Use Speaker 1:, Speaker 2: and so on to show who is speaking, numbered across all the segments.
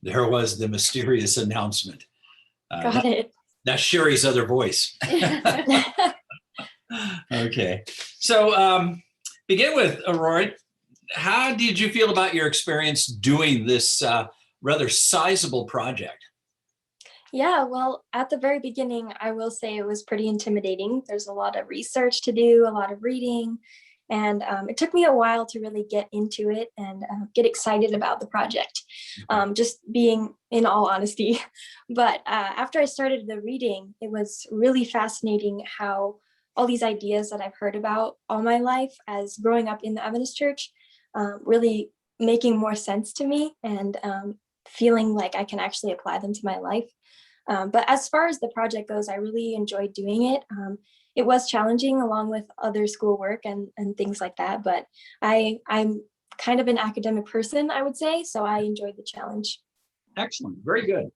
Speaker 1: There was the mysterious announcement.
Speaker 2: Got it.
Speaker 1: That's Sherry's other voice. Okay. So begin with, Aurora. How did you feel about your experience doing this rather sizable project?
Speaker 2: Yeah, well, at the very beginning, I will say it was pretty intimidating. There's a lot of research to do, a lot of reading, and it took me a while to really get into it and get excited about the project, just being in all honesty. But after I started the reading, it was really fascinating how all these ideas that I've heard about all my life as growing up in the Adventist church really making more sense to me and feeling like I can actually apply them to my life. But as far as the project goes, I really enjoyed doing it. It was challenging along with other schoolwork and things like that, but I'm kind of an academic person, I would say, so I enjoyed the challenge.
Speaker 1: Excellent, very good.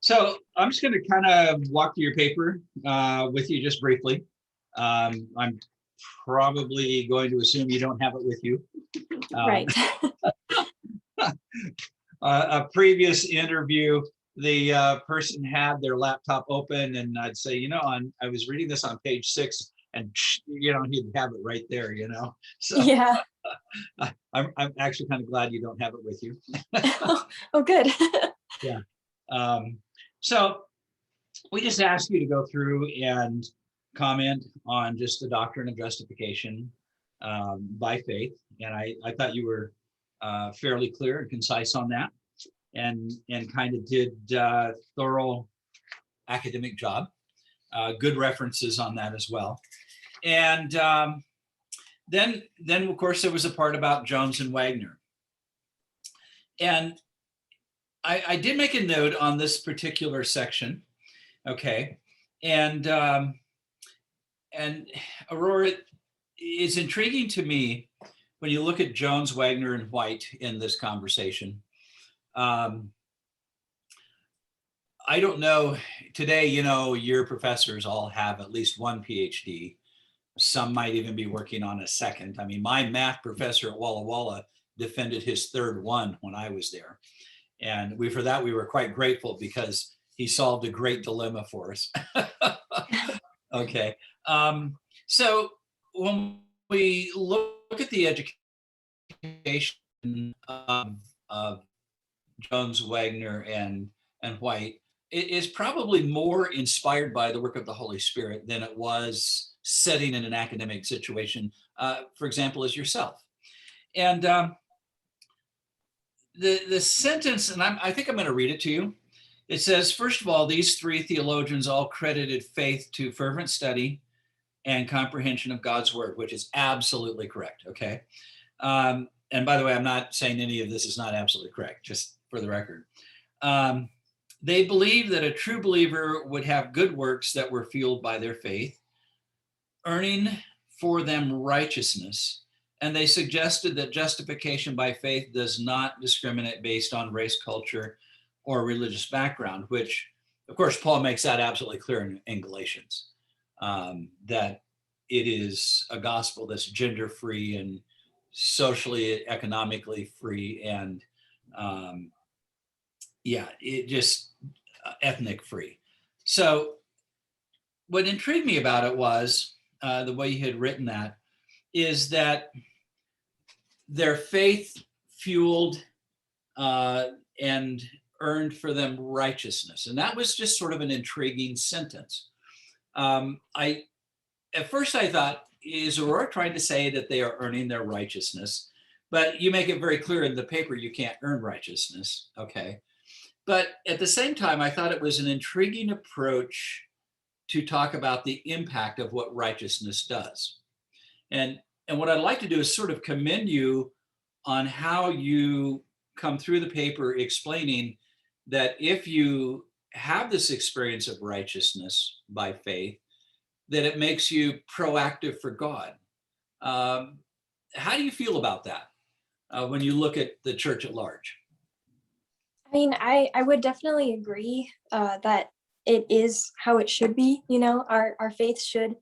Speaker 1: So I'm just going to kind of walk through your paper with you just briefly. I'm probably going to assume you don't have it with you.
Speaker 2: Right.
Speaker 1: A previous interview, the person had their laptop open, and I'd say, I was reading this on page 6, and he'd have it right there, So
Speaker 2: yeah.
Speaker 1: I'm actually kind of glad you don't have it with you.
Speaker 2: Oh, good.
Speaker 1: Yeah. So we just asked you to go through and comment on just the doctrine of justification by faith, and I thought you were fairly clear and concise on that, and kind of did thorough academic job. Good references on that as well. And then of course there was a part about Jones and Wagner, and I did make a note on this particular section. Okay, and Aurora, it's intriguing to me when you look at Jones, Wagner, and White in this conversation. I don't know, today, your professors all have at least one PhD. Some might even be working on a second. I mean, my math professor at Walla Walla defended his third one when I was there. And for that, we were quite grateful because he solved a great dilemma for us. Okay. So when we look at the education of Jones, Wagner, and White, it is probably more inspired by the work of the Holy Spirit than it was setting in an academic situation, for example, as yourself. And the sentence, and I think I'm going to read it to you. It says, first of all, these three theologians all credited faith to fervent study and comprehension of God's word, which is absolutely correct, okay? And by the way, I'm not saying any of this is not absolutely correct, just for the record. They believed that a true believer would have good works that were fueled by their faith, earning for them righteousness. And they suggested that justification by faith does not discriminate based on race, culture, or religious background, which, of course, Paul makes that absolutely clear in Galatians, that it is a gospel that's gender-free and socially, economically free, and it just ethnic free. So what intrigued me about it was the way you had written that, is that their faith fueled and earned for them righteousness. And that was just sort of an intriguing sentence. At first I thought, is Aurora trying to say that they are earning their righteousness? But you make it very clear in the paper you can't earn righteousness, okay? But at the same time, I thought it was an intriguing approach to talk about the impact of what righteousness does. And what I'd like to do is sort of commend you on how you come through the paper explaining that if you have this experience of righteousness by faith, that it makes you proactive for God. How do you feel about that when you look at the church at large?
Speaker 2: I mean, I would definitely agree that it is how it should be. Our faith should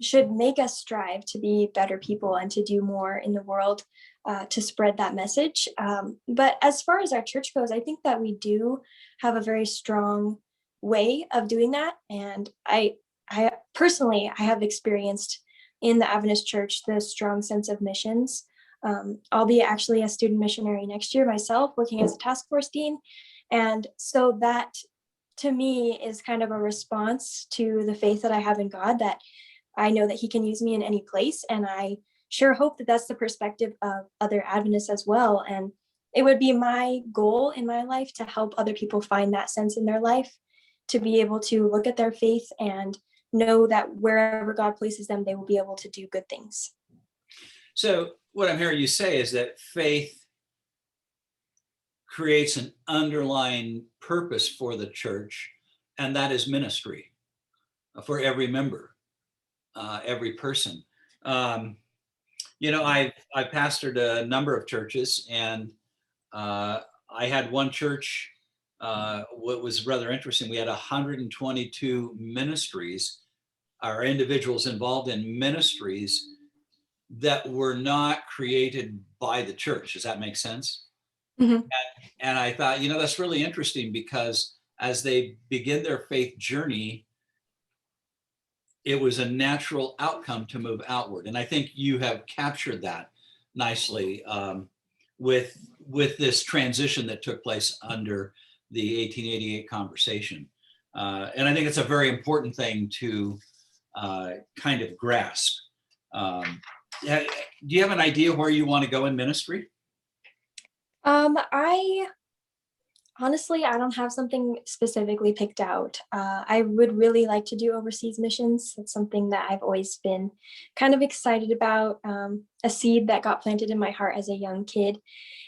Speaker 2: should make us strive to be better people and to do more in the world to spread that message. But as far as our church goes, I think that we do have a very strong way of doing that. And I personally, I have experienced in the Adventist Church the strong sense of missions. I'll be actually a student missionary next year myself, working as a task force dean. And so that to me is kind of a response to the faith that I have in God, that I know that he can use me in any place. And I sure hope that that's the perspective of other Adventists as well. And it would be my goal in my life to help other people find that sense in their life, to be able to look at their faith and know that wherever God places them, they will be able to do good things.
Speaker 1: So what I'm hearing you say is that faith creates an underlying purpose for the church, and that is ministry for every member, every person. I've pastored a number of churches, and I had one church. What was rather interesting, we had 122 ministries, or individuals involved in ministries that were not created by the church. Does that make sense?
Speaker 2: Mm-hmm.
Speaker 1: And I thought, that's really interesting, because as they begin their faith journey, it was a natural outcome to move outward. And I think you have captured that nicely with this transition that took place under the 1888 conversation. And I think it's a very important thing to kind of grasp. Do you have an idea where you want to go in ministry?
Speaker 2: I honestly, I don't have something specifically picked out. I would really like to do overseas missions. It's something that I've always been kind of excited about, a seed that got planted in my heart as a young kid.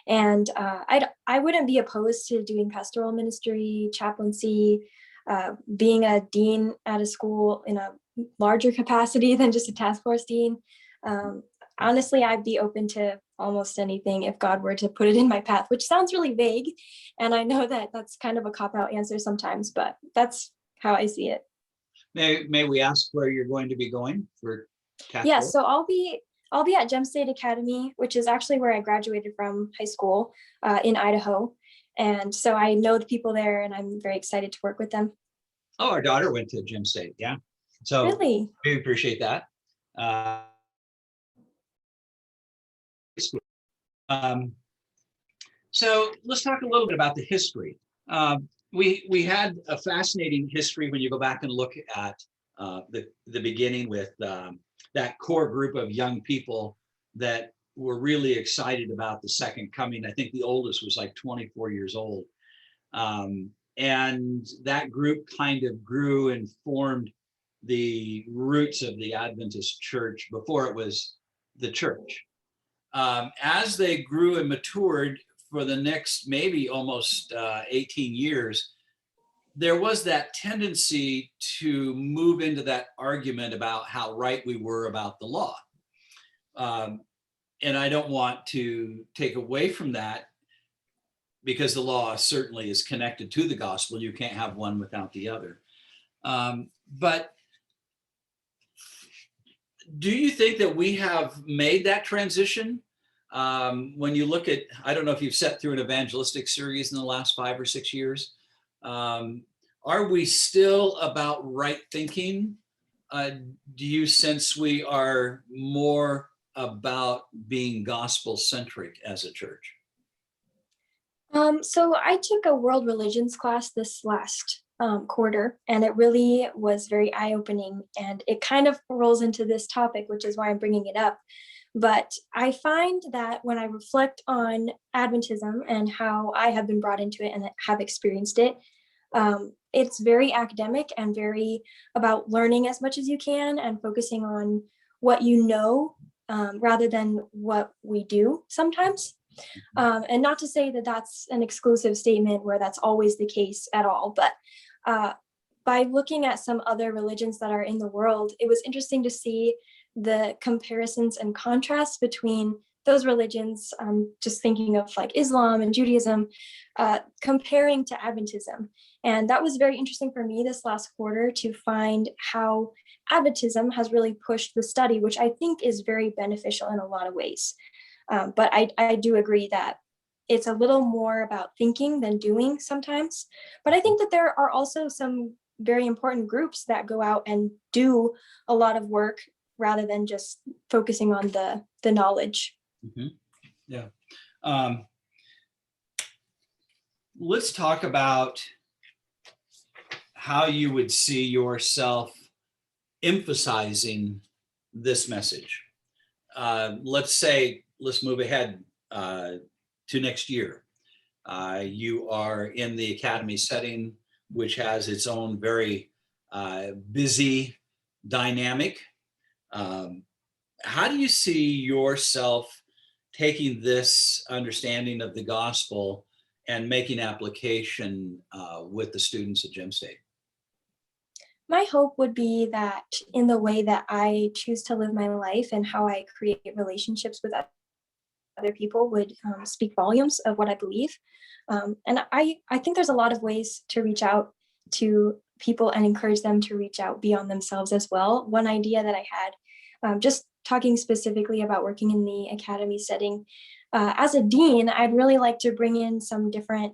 Speaker 2: And I wouldn't be opposed to doing pastoral ministry, chaplaincy, being a dean at a school in a larger capacity than just a task force dean. Honestly, I'd be open to almost anything if God were to put it in my path, which sounds really vague. And I know that that's kind of a cop-out answer sometimes, but that's how I see it.
Speaker 1: May we ask where you're going to be going for task
Speaker 2: Yeah,
Speaker 1: force?
Speaker 2: so I'll be at Gem State Academy, which is actually where I graduated from high school in Idaho. And so I know the people there, and I'm very excited to work with them.
Speaker 1: Oh, our daughter went to Gem State. Yeah. So
Speaker 2: Really?
Speaker 1: we appreciate that. So let's talk a little bit about the history. We had a fascinating history when you go back and look at the beginning with that core group of young people that were really excited about the second coming. I think the oldest was like 24 years old. And that group kind of grew and formed the roots of the Adventist church before it was the church. As they grew and matured for the next maybe almost 18 years, there was that tendency to move into that argument about how right we were about the law. And I don't want to take away from that, because the law certainly is connected to the gospel. You can't have one without the other. But do you think that we have made that transition? When you look at, I don't know if you've sat through an evangelistic series in the last 5 or 6 years. Are we still about right thinking? Do you sense we are more about being gospel centric as a church?
Speaker 2: So I took a world religions class this last quarter, and it really was very eye-opening, and it kind of rolls into this topic, which is why I'm bringing it up. But I find that when I reflect on Adventism and how I have been brought into it and have experienced it, it's very academic and very about learning as much as you can and focusing on what you know rather than what we do sometimes. And not to say that that's an exclusive statement where that's always the case at all, but by looking at some other religions that are in the world, it was interesting to see the comparisons and contrasts between those religions, just thinking of like Islam and Judaism, comparing to Adventism. And that was very interesting for me this last quarter to find how Adventism has really pushed the study, which I think is very beneficial in a lot of ways. But I do agree that it's a little more about thinking than doing sometimes. But I think that there are also some very important groups that go out and do a lot of work rather than just focusing on the knowledge.
Speaker 1: Mhm. Yeah. Um, let's talk about how you would see yourself emphasizing this message. Let's move ahead to next year. You are in the academy setting, which has its own very busy dynamic. Um, how do you see yourself taking this understanding of the gospel and making application with the students at Gem State?
Speaker 2: My hope would be that in the way that I choose to live my life and how I create relationships with other people would speak volumes of what I believe. And I think there's a lot of ways to reach out to people and encourage them to reach out beyond themselves as well. One idea that I had, just talking specifically about working in the academy setting, as a dean, I'd really like to bring in some different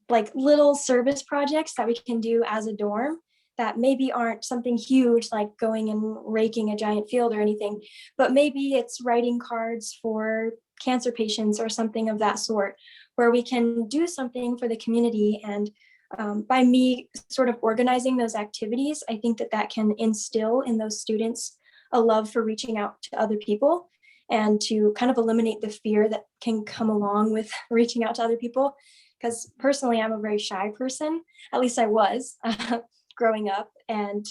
Speaker 2: like little service projects that we can do as a dorm that maybe aren't something huge like going and raking a giant field or anything, but maybe it's writing cards for cancer patients or something of that sort, where we can do something for the community. And by me sort of organizing those activities, I think that that can instill in those students a love for reaching out to other people and to kind of eliminate the fear that can come along with reaching out to other people. Because personally, I'm a very shy person, at least I was growing up. And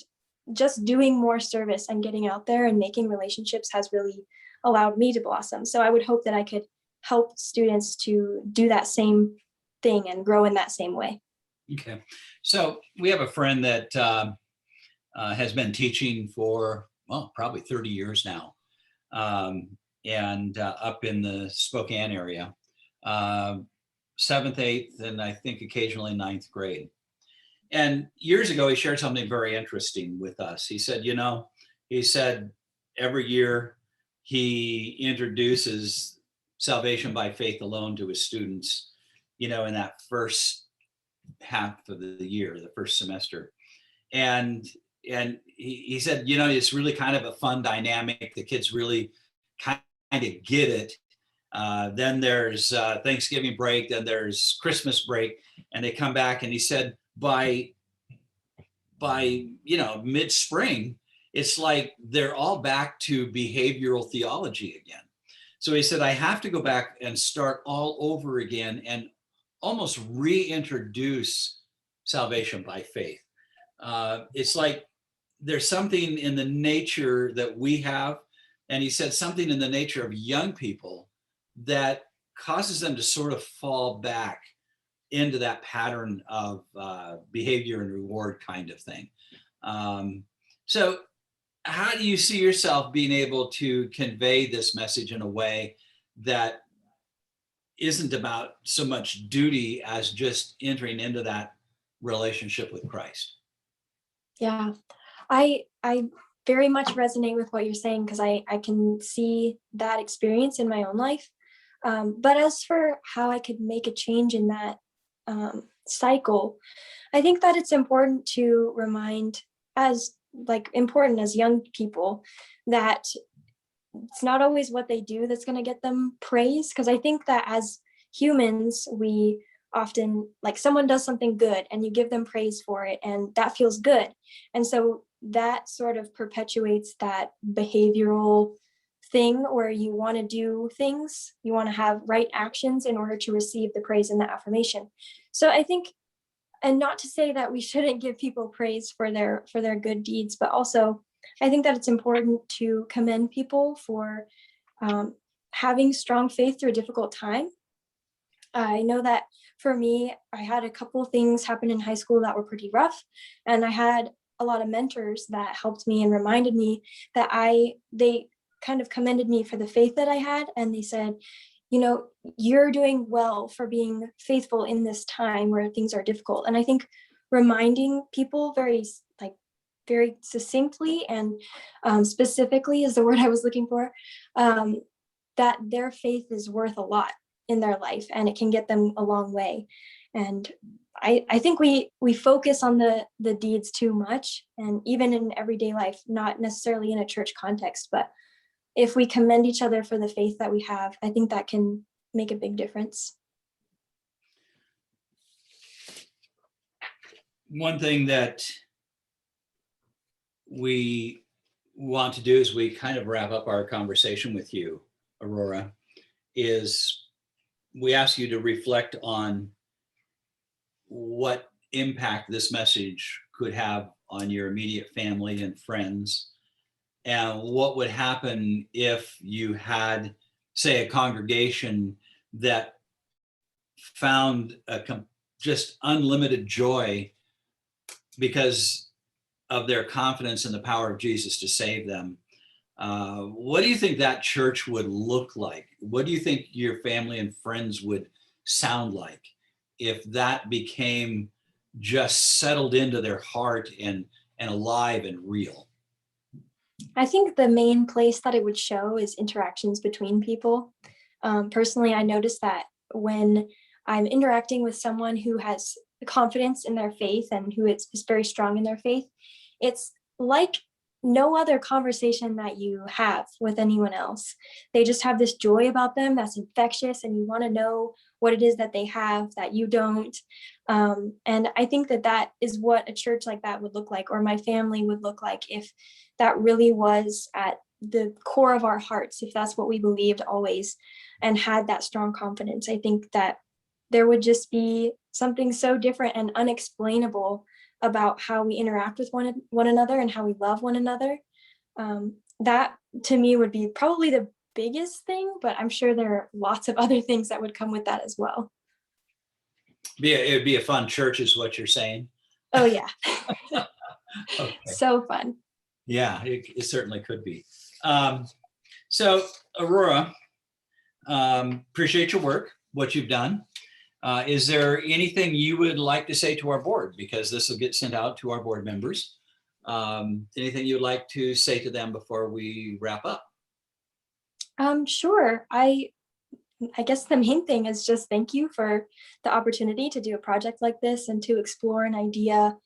Speaker 2: just doing more service and getting out there and making relationships has really allowed me to blossom. So I would hope that I could help students to do that same thing and grow in that same way.
Speaker 1: Okay. So we have a friend that has been teaching for, well, probably 30 years now, and up in the Spokane area, seventh, eighth, and I think occasionally ninth grade. And years ago, he shared something very interesting with us. He said, he said every year he introduces salvation by faith alone to his students, in that first half of the year, the first semester. And he said, it's really kind of a fun dynamic. The kids really kind of get it. Then there's Thanksgiving break, then there's Christmas break, and they come back. And he said, by mid-spring, it's like they're all back to behavioral theology again. So he said, I have to go back and start all over again and almost reintroduce salvation by faith. It's like there's something in the nature that we have, and he said something in the nature of young people that causes them to sort of fall back into that pattern of behavior and reward kind of thing. So how do you see yourself being able to convey this message in a way that isn't about so much duty as just entering into that relationship with Christ?
Speaker 2: Yeah, I very much resonate with what you're saying because I can see that experience in my own life. But as for how I could make a change in that cycle, I think that it's important to remind, as like important as young people, that it's not always what they do that's going to get them praise. Because I think that as humans, we often, like, someone does something good and you give them praise for it, and that feels good. And so that sort of perpetuates that behavioral thing where you want to do things, you want to have right actions in order to receive the praise and the affirmation. So I think, and not to say that we shouldn't give people praise for their good deeds, but also I think that it's important to commend people for having strong faith through a difficult time. I know that for me, I had a couple of things happen in high school that were pretty rough, and I had a lot of mentors that helped me and reminded me that they kind of commended me for the faith that I had, and they said, you're doing well for being faithful in this time where things are difficult. And I think reminding people very like very succinctly and specifically is the word I was looking for, that their faith is worth a lot in their life and it can get them a long way. And I think we focus on the deeds too much, and even in everyday life, not necessarily in a church context, but if we commend each other for the faith that we have, I think that can make a big difference.
Speaker 1: One thing that we want to do as we kind of wrap up our conversation with you, Aurora, is we ask you to reflect on what impact this message could have on your immediate family and friends, and what would happen if you had, say, a congregation that found just unlimited joy because of their confidence in the power of Jesus to save them. What do you think that church would look like? What do you think your family and friends would sound like if that became just settled into their heart and alive and real?
Speaker 2: I think the main place that it would show is interactions between people. Personally, I noticed that when I'm interacting with someone who has confidence in their faith and who is very strong in their faith, it's like no other conversation that you have with anyone else. They just have this joy about them that's infectious, and you want to know what it is that they have that you don't. And I think that that is what a church like that would look like, or my family would look like, if that really was at the core of our hearts, if that's what we believed always and had that strong confidence. I think that there would just be something so different and unexplainable about how we interact with one another and how we love one another. That to me would be probably the biggest thing, but I'm sure there are lots of other things that would come with that as well.
Speaker 1: It would be a fun church, is what you're saying.
Speaker 2: Oh yeah.
Speaker 1: Okay.
Speaker 2: So fun.
Speaker 1: Yeah, it certainly could be. So Aurora, appreciate your work, what you've done. Is there anything you would like to say to our board? Because this will get sent out to our board members. Anything you'd like to say to them before we wrap up?
Speaker 2: Sure. I guess the main thing is just thank you for the opportunity to do a project like this and to explore an idea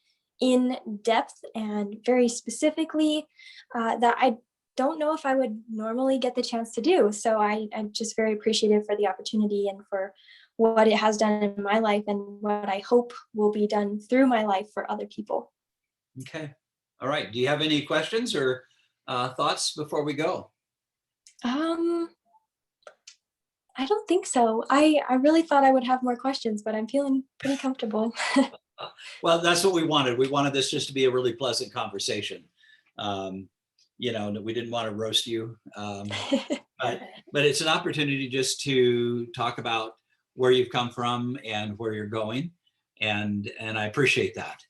Speaker 2: in depth and very specifically that I don't know if I would normally get the chance to do. So I'm just very appreciative for the opportunity and for what it has done in my life and what I hope will be done through my life for other people.
Speaker 1: Okay. All right. Do you have any questions or thoughts before we go?
Speaker 2: I don't think so. I really thought I would have more questions, but I'm feeling pretty comfortable.
Speaker 1: Well, that's what we wanted. We wanted this just to be a really pleasant conversation. We didn't want to roast you, but it's an opportunity just to talk about where you've come from and where you're going, and I appreciate that.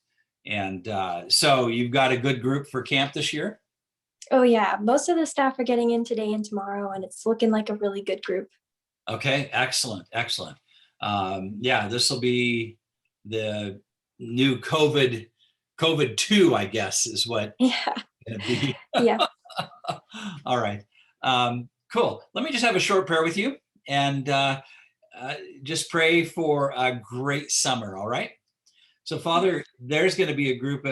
Speaker 1: And so you've got a good group for camp this year?
Speaker 2: Oh yeah, most of the staff are getting in today and tomorrow, and it's looking like a really good group.
Speaker 1: Okay, excellent. Yeah, this will be the new COVID 2, I guess, is what
Speaker 2: Yeah.
Speaker 1: it'll be.
Speaker 2: Yeah.
Speaker 1: All right. Cool. Let me just have a short prayer with you and just pray for a great summer. All right. So, Father, there's going to be a group